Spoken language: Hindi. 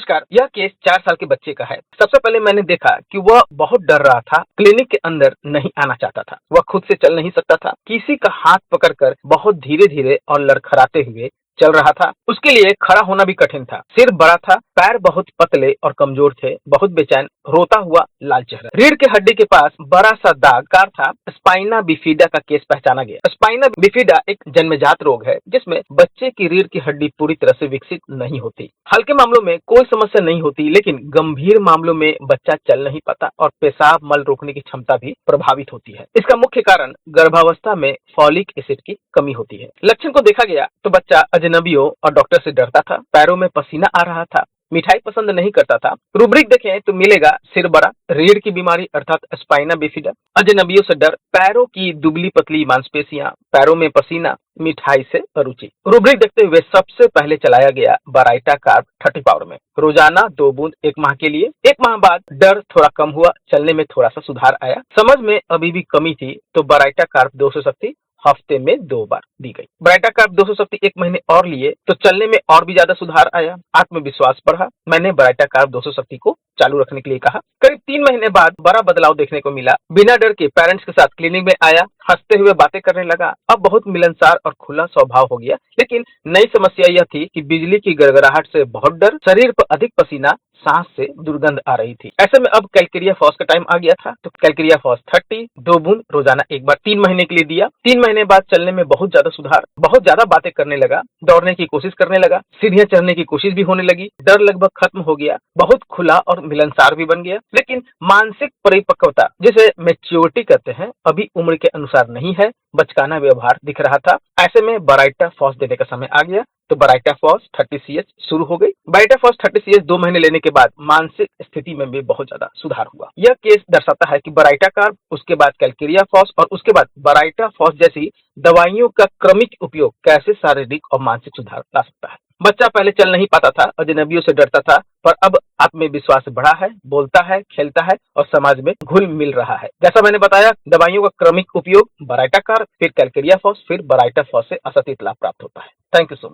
नमस्कार। यह केस 4 साल के बच्चे का है। सबसे पहले मैंने देखा कि वह बहुत डर रहा था, क्लिनिक के अंदर नहीं आना चाहता था। वह खुद से चल नहीं सकता था, किसी का हाथ पकड़कर बहुत धीरे-धीरे और लड़खड़ाते हुए चल रहा था। उसके लिए खड़ा होना भी कठिन था। सिर बड़ा था, पैर बहुत पतले और कमजोर थे, बहुत बेचैन, रोता हुआ लाल चेहरा। रीढ़ की हड्डी के पास बड़ा सा दाग कार था। स्पाइना बिफिडा का केस पहचाना गया। स्पाइना बिफिडा एक जन्मजात रोग है जिसमें बच्चे की रीढ़ की हड्डी पूरी तरह से विकसित नहीं होती। हल्के मामलों में कोई समस्या नहीं होती, लेकिन गंभीर मामलों में बच्चा चल नहीं पाता और पेशाब मल रोकने की क्षमता भी प्रभावित होती है। इसका मुख्य कारण गर्भावस्था में फॉलिक एसिड की कमी होती है। लक्षण को देखा गया तो बच्चा अजनबियों और डॉक्टर से डरता था, पैरों में पसीना आ रहा था, मिठाई पसंद नहीं करता था। रूब्रिक देखें तो मिलेगा सिर बड़ा, रीढ़ की बीमारी अर्थात स्पाइना बिफिडा, अजनबियों से डर, पैरों की दुबली पतली मांसपेशियां, पैरों में पसीना, मिठाई से अरुचि। रूब्रिक देखते हुए सबसे पहले चलाया गया बराइटा कार्ब 30 पाउडर में, रोजाना 2 बूंद 1 माह के लिए। 1 माह बाद डर थोड़ा कम हुआ, चलने में थोड़ा सा सुधार आया, समझ में अभी भी कमी थी तो बराइटा कार्ब 200 शक्ति हफ्ते में 2 बार दी गई। ब्राइटा कार्ब 200 शक्ति 1 महीने और लिए तो चलने में और भी ज्यादा सुधार आया, आत्मविश्वास बढ़ा। मैंने ब्राइटा कार्ब 200 शक्ति को चालू रखने के लिए कहा। करीब 3 महीने बाद बड़ा बदलाव देखने को मिला। बिना डर के पेरेंट्स के साथ क्लिनिक में आया, हंसते हुए बातें करने लगा। अब बहुत मिलनसार और खुला स्वभाव हो गया। लेकिन नई समस्या यह थी कि बिजली की गड़गड़ाहट से बहुत डर, शरीर पर अधिक पसीना, सांस से दुर्गंध आ रही थी। ऐसे में अब कैलकेरिया फॉस का टाइम आ गया था तो कैलकेरिया फॉस 30 2 बूंद रोजाना 1 बार 3 महीने के लिए दिया। 3 महीने बाद चलने में बहुत ज्यादा सुधार, बहुत ज्यादा बातें करने लगा, दौड़ने की कोशिश करने लगा, सीढ़ियां चढ़ने की कोशिश भी होने लगी, डर लगभग खत्म हो गया, बहुत खुला और मिलनसार भी बन गया। लेकिन मानसिक परिपक्वता जिसे मैच्योरिटी कहते हैं अभी उम्र के अनुसार नहीं है, बचकाना व्यवहार दिख रहा था। ऐसे में बराइटा फॉस देने का समय आ गया तो बराइटा फॉस 30 सीएच शुरू हो गई। बराइटा फॉस 30 सीएच 2 महीने लेने के बाद मानसिक स्थिति में भी बहुत ज्यादा सुधार हुआ। यह केस दर्शाता है कि बराइटा कार्ब, उसके बाद कैलकेरिया फॉस और उसके बाद बराइटा फॉस जैसी दवाइयों का क्रमिक उपयोग कैसे शारीरिक और मानसिक सुधार ला सकता है। बच्चा पहले चल नहीं पाता था, अजनबियों से डरता था, पर अब आत्मविश्वास बढ़ा है, बोलता है, खेलता है और समाज में घुल मिल रहा है। जैसा मैंने बताया, दवाइयों का क्रमिक उपयोग, बराइटा कार्ब, फिर कैलकेरिया फॉस, फिर बराइटा फॉस से असतित लाभ प्राप्त होता है। Thank you so much.